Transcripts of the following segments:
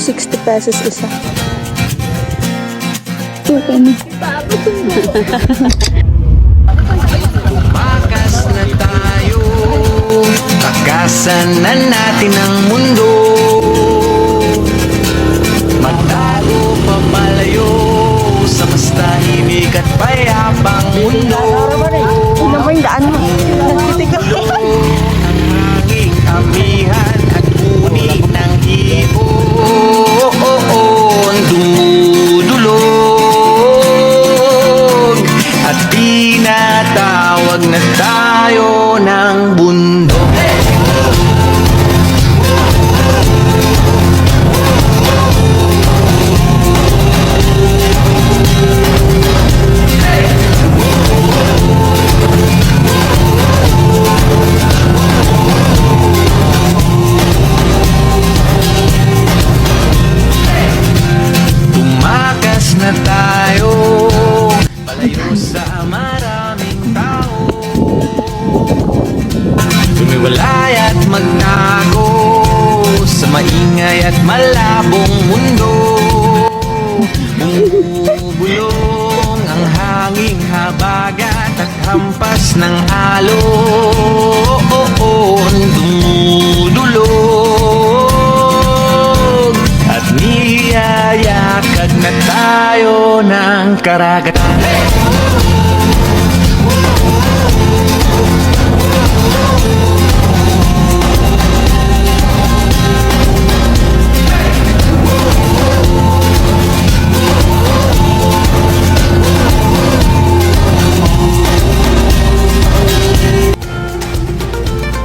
60 pesos isa. Tumakas na tayo, takasan na natin ang mundo. Magtago papalayo sa mas tahimik at payapang mundo. Ano ba yung daan mo? Nagtitig ako. Ang hanging amihan at uni ng ibon dumudulog at tinatawag na tayo ng bundok. Tumakas na tayo, palayo sa maraming tao. Tumiwalay at magtago sa maingay at malabong mundo. Bumubulong ang hanging habagat at hampas ng alon dumudulog at niyayakag na tayo ng karagatan.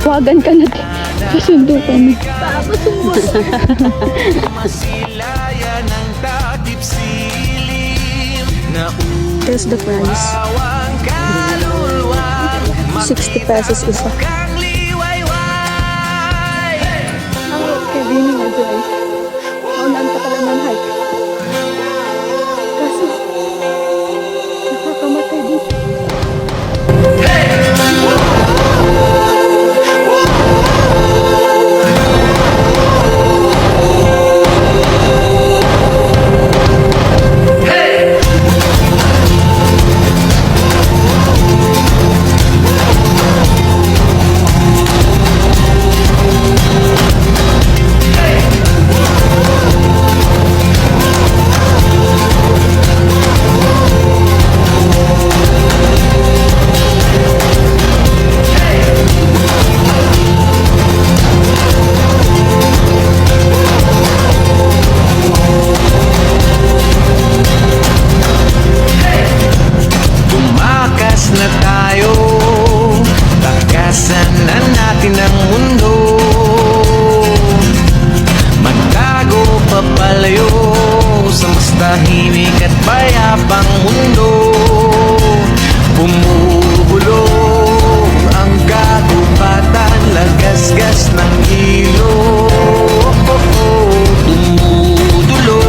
Wagan ka na. Pasundo kami. Masilayan ng takip silim na Here's the price. upawang kaluluwang 60 pesos isa. kang liwayway. Kaya din nga guys. Maunan pa pala ng hike. Kaso, nakakamatay dito. Tumakas na tayo, takasan na natin ang mundo. Magtago papalayo sa mas tahimik at payapang mundo. Bumubulong ang kagubatan, lagasgas ng ilog dumudulog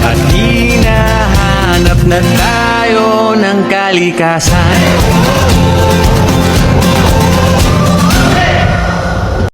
at hinahanap na tayo ng kalikasan.